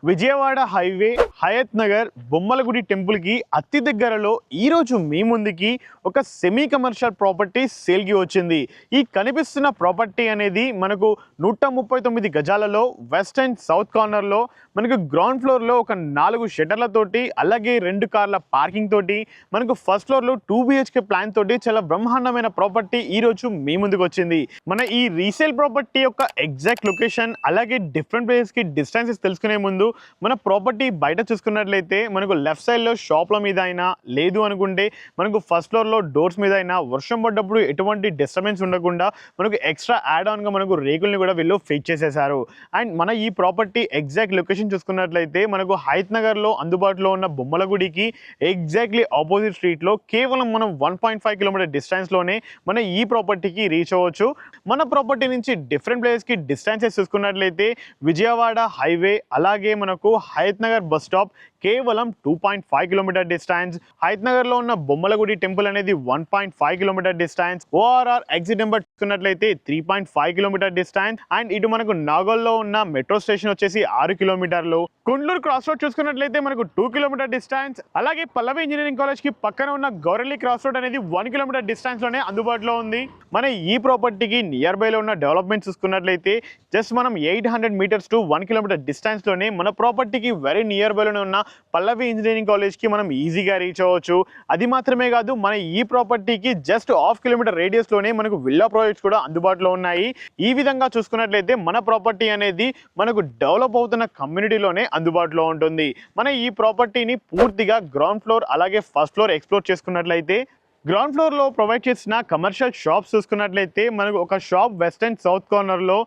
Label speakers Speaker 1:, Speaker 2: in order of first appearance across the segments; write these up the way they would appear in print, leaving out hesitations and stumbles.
Speaker 1: Vijayawada highway Hayath Nagar Bommalagudi temple కి అతి దగ్గరలో ఈ రోజు మీ ముందుకి ఒక సెమీ కమర్షియల్ ప్రాపర్టీ సేల్ కి వచ్చింది. ఈ కనిపిస్తున్న ప్రాపర్టీ అనేది మనకు 139 గజాలలో వెస్ట్ అండ్ సౌత్ కార్నర్ లో మనకు గ్రౌండ్ ఫ్లోర్ లో ఒక 4 షట్టర్లతోటి అలాగే 2 కార్ల పార్కింగ్ తోటి మనకు ఫస్ట్ ఫ్లోర్ లో 2 BHK ప్లాన్ తోటి చాలా బ్రహ్మాండమైన ప్రాపర్టీ ఈ రోజు మీ ముందుకు వచ్చింది. మన ఈ రీసేల్ ప్రాపర్టీ యొక్క ఎగ్జాక్ట్ లొకేషన్ అలాగే డిఫరెంట్ ప్లేసెస్ కి డిస్టెన్సెస్ తెలుసుకునే ముందు మన ప్రాపర్టీ బయట చూసుకున్నట్లయితే మనకు లెఫ్ట్ సైడ్ లో షాప్ల మీద అయినా లేదు అనుకుంటే మనకు ఫస్ట్ ఫ్లోర్ లో డోర్స్ మీద అయినా వర్షం పడ్డప్పుడు ఎటువంటి డిస్టర్బెన్స్ ఉండకుండా మనకు ఎక్స్ట్రా యాడ్ ఆన్ గా మనకు రేకుల్ని కూడా వీళ్ళు ఫిట్ చేసేసారు. అండ్ మన ఈ ప్రాపర్టీ ఎగ్జాక్ట్ లొకేషన్ చూసుకున్నట్లయితే మనకు హయత్ నగర్ లో అందుబాటులో ఉన్న బొమ్మలగుడికి ఎగ్జాక్ట్లీ ఆపోజిట్ స్ట్రీట్ లో కేవలం మనం 1.5 కిలోమీటర్ డిస్టెన్స్ లోనే మన ఈ ప్రాపర్టీకి రీచ్ అవ్వచ్చు. మన ప్రాపర్టీ నుంచి డిఫరెంట్ ప్లేసెస్ కి డిస్టెన్సెస్ చూసుకున్నట్లయితే విజయవాడ హైవే అలాగే మనకు హయత్ నగర్ బస్ స్టాప్ కేవలం 2.5 కిలోమీటర్ డిస్టెన్స్, హయత్ నగర్ లో ఉన్న బొమ్మలగుడి టెంపుల్ అనేది 1.5 kilometre distance, ORR exit number చూసుకున్నట్లయితే 3.5 కిలోమీటర్ డిస్టెన్స్. అండ్ ఇటు మనకు నాగోల్లో ఉన్న మెట్రో స్టేషన్ వచ్చేసి 6 కిలోమీటర్లు, కుండ్లూరు క్రాస్ రోడ్ చూసుకున్నట్లయితే మనకు 2 కిలోమీటర్ డిస్టెన్స్, అలాగే పల్లవి ఇంజనీరింగ్ కాలేజ్ కి పక్కన ఉన్న గౌరెల్లి క్రాస్ రోడ్ అనేది 1 కిలోమీటర్ డిస్టెన్స్ లోనే అందుబాటులో ఉంది. మన ఈ ప్రాపర్టీకి నియర్ బై లో ఉన్న డెవలప్మెంట్ చూసుకున్నట్లయితే జస్ట్ మనం 800 మీటర్స్ టు 1 కిలోమీటర్ డిస్టెన్స్ లోనే మన ప్రాపర్టీకి వెరీ నియర్ బై లోనే ఉన్న పల్లవి ఇంజనీరింగ్ కాలేజ్ కి మనం ఈజీగా రీచ్ అవ్వచ్చు. అది మాత్రమే కాదు, మన ఈ ప్రాపర్టీకి జస్ట్ 1/2 కిలోమీటర్ రేడియస్ లోనే మనకు విల్లా ప్రాజెక్ట్స్ కూడా అందుబాటులో ఉన్నాయి. ఈ విధంగా చూసుకున్నట్లయితే మన ప్రాపర్టీ అనేది మనకు డెవలప్ అవుతున్న కమ్యూనిటీలోనే అందుబాటులో ఉంటుంది. మన ఈ ప్రాపర్టీని పూర్తిగా గ్రౌండ్ ఫ్లోర్ అలాగే ఫస్ట్ ఫ్లోర్ ఎక్స్ప్లోర్ చేసుకున్నట్లయితే గ్రౌండ్ ఫ్లోర్ లో ప్రొవైడ్ చేసిన కమర్షియల్ షాప్స్ చూసుకున్నట్లయితే మనకు ఒక shop west and south corner లో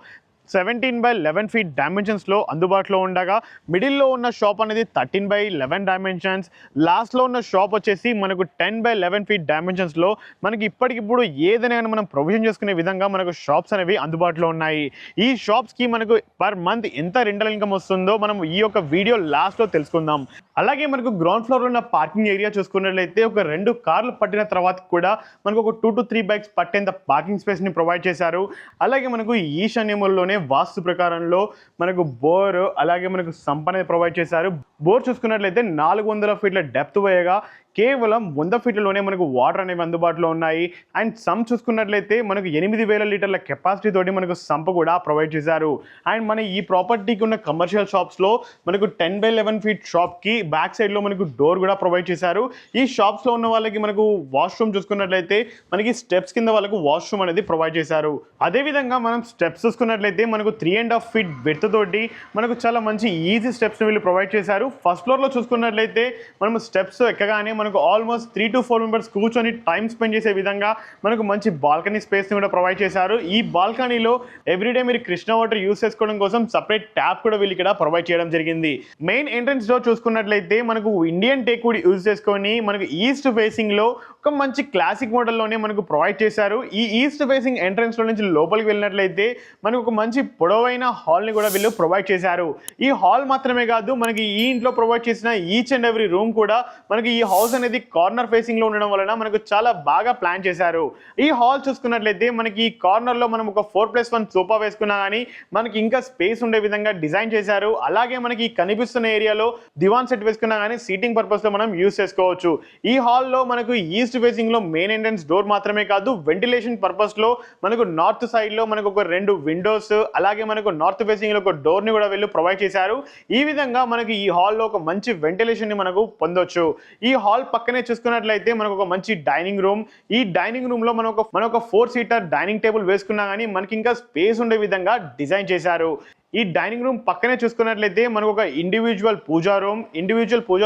Speaker 1: 17/11 ఫీట్ డైమెన్షన్స్లో అందుబాటులో ఉండగా మిడిల్లో ఉన్న షాప్ అనేది 13/11 డైమెన్షన్స్, లాస్ట్లో ఉన్న షాప్ వచ్చేసి మనకు 10/11 ఫీట్ డైమెన్షన్స్లో మనకి ఇప్పటికిప్పుడు ఏదైనా మనం ప్రొవిజన్ చేసుకునే విధంగా మనకు షాప్స్ అనేవి అందుబాటులో ఉన్నాయి. ఈ షాప్స్కి మనకు పర్ మంత్ ఎంత రెంటల్ ఇన్కమ్ వస్తుందో మనం ఈ యొక్క వీడియో లాస్ట్లో తెలుసుకుందాం. అలాగే మనకు గ్రౌండ్ ఫ్లోర్లో ఉన్న పార్కింగ్ ఏరియా చూసుకున్నట్లయితే ఒక 2 కార్లు పట్టిన తర్వాత కూడా మనకు ఒక 2 to 3 బైక్స్ పట్టేంత పార్కింగ్ స్పేస్ని ప్రొవైడ్ చేశారు. అలాగే మనకు ఈశాన్యముల్లోనే వాస్తు ప్రకారంలో మనకు బోర్ అలాగే మనకు సంప్ అనేది ప్రొవైడ్ చేశారు. బోర్ చూసుకున్నట్లయితే 400 ఫీట్ల డెప్త్ వేయగా కేవలం 100 ఫీట్లలోనే మనకు వాటర్ అనేవి అందుబాటులో ఉన్నాయి. అండ్ సంప్ చూసుకున్నట్లయితే మనకు 8,000 లీటర్ల కెపాసిటీ తోటి మనకు సంప్ కూడా ప్రొవైడ్ చేశారు. అండ్ మన ఈ ప్రాపర్టీకి ఉన్న కమర్షియల్ షాప్స్లో మనకు 10/11 ఫీట్ షాప్కి బ్యాక్ సైడ్లో మనకు డోర్ కూడా ప్రొవైడ్ చేశారు. ఈ షాప్స్లో ఉన్న వాళ్ళకి మనకు వాష్రూమ్ చూసుకున్నట్లయితే మనకి స్టెప్స్ కింద వాళ్ళకు వాష్రూమ్ అనేది ప్రొవైడ్ చేశారు. అదేవిధంగా మనం స్టెప్స్ చూసుకున్నట్లయితే మనకు 3.5 ఫీట్ విడ్త్ తోటి మనకు చాలా మంచి ఈజీ స్టెప్స్ని వీళ్ళు ప్రొవైడ్ చేశారు. ఫస్ట్ ఫ్లోర్లో చూసుకున్నట్లయితే మనం స్టెప్స్ ఎక్కగానే మనకు ఆల్మోస్ట్ 3 to 4 మెంబర్స్ కూర్చొని టైం స్పెండ్ చేసే విధంగా మనకు మంచి బాల్కనీ స్పేస్ని కూడా ప్రొవైడ్ చేశారు. ఈ బాల్కనీలో ఎవ్రీడే మీరు కృష్ణ వాటర్ యూస్ చేసుకోవడం కోసం సపరేట్ ట్యాప్ కూడా వీళ్ళు ఇక్కడ ప్రొవైడ్ చేయడం జరిగింది. మెయిన్ ఎంట్రన్స్ డోర్ చూసుకున్నట్లయితే మనకు ఇండియన్ టేక్ వుడ్ యూజ్ చేసుకొని మనకు ఈస్ట్ ఫేసింగ్ లో ఒక మంచి క్లాసిక్ మోడల్లోనే మనకు ప్రొవైడ్ చేశారు. ఈ ఈస్ట్ ఫేసింగ్ ఎంట్రన్స్ లో నుంచి లోపలికి వెళ్ళినట్లయితే మనకు ఒక మంచి పొడవైన హాల్ని కూడా వీళ్ళు ప్రొవైడ్ చేశారు. ఈ హాల్ మాత్రమే కాదు, మనకి ఈ ఇంట్లో ప్రొవైడ్ చేసిన ఈచ్ అండ్ ఎవ్రీ రూమ్ కూడా మనకి ఈ హౌస్ అనేది కార్నర్ ఫేసింగ్ లో ఉండడం వలన మనకు చాలా బాగా ప్లాన్ చేశారు. ఈ హాల్ చూసుకున్నట్లయితే మనకి ఈ కార్నర్ లో మనం ఒక 4+1 సోఫా వేసుకున్నా కానీ మనకి ఇంకా స్పేస్ ఉండే విధంగా డిజైన్ చేశారు. అలాగే మనకి కనిపిస్తున్న ఏరియాలో దివాన్ సెట్ వేసుకున్నా కానీ సీటింగ్ పర్పస్ లో మనం యూస్ చేసుకోవచ్చు. ఈ హాల్ లో మనకు ఈస్ట్ ఫేసింగ్ లో మెయిన్ ఎంట్రన్స్ డోర్ మాత్రమే కాదు, వెంటిలేషన్ పర్పస్ లో మనకు నార్త్ సైడ్ లో మనకు ఒక 2 విండోస్ అలాగే మనకు నార్త్ ఫేసింగ్ లో ఒక డోర్ ని కూడా వీళ్ళు ప్రొవైడ్ చేశారు. ఈ విధంగా మనకి ఈ హాల్ లో ఒక మంచి వెంటిలేషన్ ని మనకు పొందొచ్చు. ఈ హాల్ పక్కనే చూసుకున్నట్లయితే మనకు ఒక మంచి డైనింగ్ రూమ్. ఈ డైనింగ్ రూమ్ లో మనం ఒక 4 సీటర్ డైనింగ్ టేబుల్ వేసుకున్నా కానీ మనకి ఇంకా స్పేస్ ఉండే విధంగా డిజైన్ చేశారు. ఈ డైనింగ్ రూమ్ పక్కనే చూసుకున్నట్లయితే మనకు ఒక ఇండివిజువల్ పూజా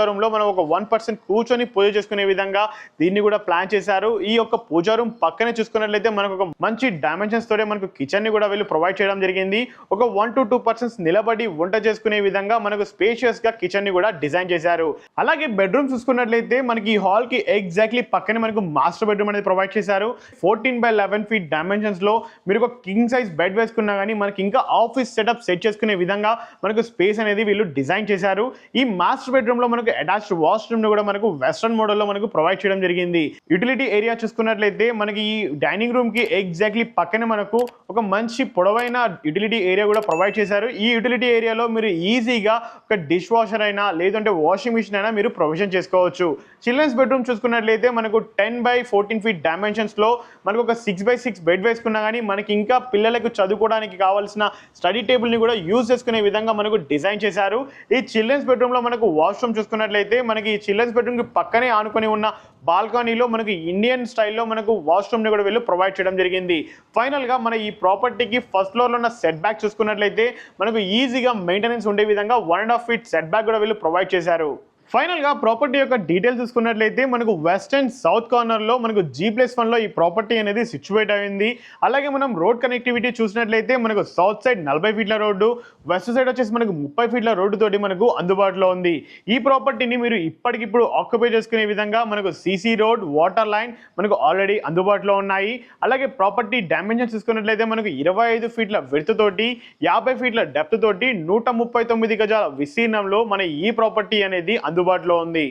Speaker 1: రూమ్ లో మనం ఒక 1 పర్సన్ కూర్చొని పూజ చేసుకునే విధంగా దీన్ని కూడా ప్లాన్ చేశారు. ఈ యొక్క పూజా రూమ్ పక్కనే చూసుకున్నట్లయితే మనకు ఒక మంచి డైమెన్షన్స్ తోనే మనకు కిచెన్ ని కూడా వీళ్ళు ప్రొవైడ్ చేయడం జరిగింది. ఒక 1 to 2 పర్సన్స్ నిలబడి వంట చేసుకునే విధంగా మనకు స్పేషియస్ గా కిచెన్ ని కూడా డిజైన్ చేశారు. అలాగే బెడ్రూమ్ చూసుకున్నట్లయితే మనకి ఈ హాల్ కి ఎగ్జాక్ట్లీ పక్కనే మనకు మాస్టర్ బెడ్రూమ్ అనేది ప్రొవైడ్ చేశారు. 14/11 ఫీట్ డైమెన్షన్స్ లో మీరు ఒక కింగ్ సైజ్ బెడ్ వేసుకున్నా కానీ మనకి ఇంకా ఆఫీస్ సెటప్ సెట్ చేసుకునే విధంగా మనకు స్పేస్ అనేది వీళ్ళు డిజైన్ చేశారు. ఈ మాస్టర్ బెడ్రూమ్ లో మనకు అటాచ్డ్ వాష్రూమ్ ను కూడా మనకు వెస్టర్న్ మోడల్ లో మనకు ప్రొవైడ్ చేయడం జరిగింది. యూటిలిటీ ఏరియా చూసుకున్నట్లయితే మనకి ఈ డైనింగ్ రూమ్ కి ఎగ్జాక్ట్లీ పక్కనే మనకు ఒక మంచి పొడవైన యూటిలిటీ ఏరియా కూడా ప్రొవైడ్ చేశారు. ఈ యూటిలిటీ ఏరియాలో మీరు ఈజీగా ఒక డిష్ వాషర్ అయినా లేదంటే వాషింగ్ మిషన్ అయినా మీరు ప్రొవిజన్ చేసుకోవచ్చు. చిల్డ్రన్స్ బెడ్రూమ్ చూసుకున్నట్లయితే మనకు 10x14 ఫీట్ డైమెన్షన్స్ లో మనకు ఒక 6x6 బెడ్ వేసుకున్నా కానీ మనకి ఇంకా పిల్లలకు చదువుకోవడానికి కావాల్సిన స్టడీ టేబుల్ ని కూడా యూజ్ చేసుకునే విధంగా మనకు డిజైన్ చేశారు. ఈ చిల్డ్రన్స్ బెడ్రూమ్ లో మనకు వాష్రూమ్ చూసుకున్నట్లయితే మనకి ఈ చిల్డ్రన్స్ బెడ్రూమ్ కి పక్కనే ఆనుకొని ఉన్న బాల్కనీలో మనకు ఇండియన్ స్టైల్లో మనకు వాష్రూమ్ ని కూడా వీళ్ళు ప్రొవైడ్ చేయడం జరిగింది. ఫైనల్ గా మన ఈ ప్రాపర్టీకి ఫస్ట్ ఫ్లోర్ లో ఉన్న సెట్ బ్యాక్ చూసుకున్నట్లయితే మనకు ఈజీగా మెయింటెనెన్స్ ఉండే విధంగా 1.5 ఫీట్ సెట్ బ్యాక్ కూడా వీళ్ళు ప్రొవైడ్ చేశారు. ఫైనల్ గా ప్రాపర్టీ యొక్క డీటెయిల్స్ చూసుకున్నట్లయితే మనకు వెస్ట్ అండ్ సౌత్ కార్నర్ లో మనకు G+1 లో ఈ ప్రాపర్టీ అనేది సిచ్యువేట్ అయింది. అలాగే మనం రోడ్ కనెక్టివిటీ చూసినట్లయితే మనకు సౌత్ సైడ్ 40 ఫీట్ల రోడ్డు, వెస్ట్ సైడ్ వచ్చేసి మనకు 30 ఫీట్ల రోడ్డు తోటి మనకు అందుబాటులో ఉంది. ఈ ప్రాపర్టీని మీరు ఇప్పటికిప్పుడు ఆక్యుపై చేసుకునే విధంగా మనకు CC రోడ్, వాటర్ లైన్ మనకు ఆల్రెడీ అందుబాటులో ఉన్నాయి. అలాగే ప్రాపర్టీ డైమెన్షన్ చూసుకున్నట్లయితే మనకు 25 ఫీట్ల విడ్త్ తోటి 50 ఫీట్ల డెప్త్ తోటి 139 గజాల విస్తీర్ణంలో మన ఈ ప్రాపర్టీ అనేది అందుబాటులో ఉంది.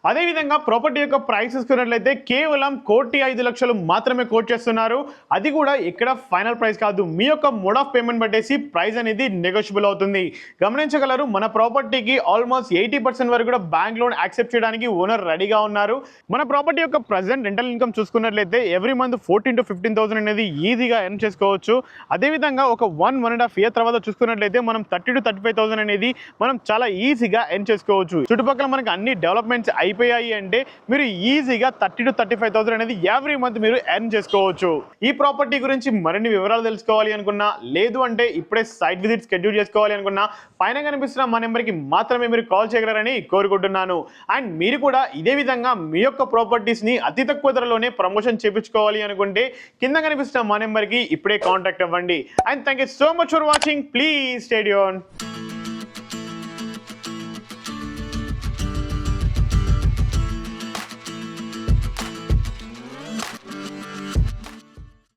Speaker 1: అదేవిధంగా ప్రాపర్టీ యొక్క ప్రైస్ చూసుకున్నట్లయితే కేవలం 1,05,00,000 మాత్రమే కోట్ చేస్తున్నారు. అది కూడా ఇక్కడ ఫైనల్ ప్రైస్ కాదు, మీ యొక్క మోడ్ ఆఫ్ పేమెంట్ బట్టేసి ప్రైస్ అనేది నెగోషియబుల్ అవుతుంది. గమనించగలరు, మన ప్రాపర్టీకి ఆల్మోస్ట్ 80% వరకు కూడా బ్యాంక్ లోన్ యాక్సెప్ట్ చేయడానికి ఓనర్ రెడీగా ఉన్నారు. మన ప్రాపర్టీ యొక్క ప్రజెంట్ రెంటల్ ఇన్కమ్ చూసుకున్నట్లయితే ఎవ్రీ మంత్ 14,000 to 15,000 అనేది ఈజీగా ఎర్న్ చేసుకోవచ్చు. అదేవిధంగా ఒక 1.5 year తర్వాత చూసుకున్నట్లయితే మనం 30,000 to 35,000 అనేది మనం చాలా ఈజీగా ఎర్న్ చేసుకోవచ్చు. చుట్టుపక్కల మనకి అన్ని డెవలప్మెంట్స్ అయిపోయాయి అంటే మీరు ఈజీగా 30,000 to 35,000 అనేది ఎవ్రీ మంత్ మీరు ఎర్న్ చేసుకోవచ్చు. ఈ ప్రాపర్టీ గురించి మరిన్ని వివరాలు తెలుసుకోవాలి అనుకున్నా, లేదు అంటే ఇప్పుడే సైట్ విజిట్ షెడ్యూల్ చేసుకోవాలి అనుకున్నా, పైన కనిపిస్తున్న మా నెంబర్కి మాత్రమే మీరు కాల్ చేయగలరని కోరుకుంటున్నాను. అండ్ మీరు కూడా ఇదే విధంగా మీ యొక్క ప్రాపర్టీస్ని అతి తక్కువ ధరలోనే ప్రమోషన్ చేయించుకోవాలి అనుకుంటే కింద కనిపిస్తున్న మా నెంబర్కి ఇప్పుడే కాంటాక్ట్ అవ్వండి. And thank you so much for watching. Please stay tuned.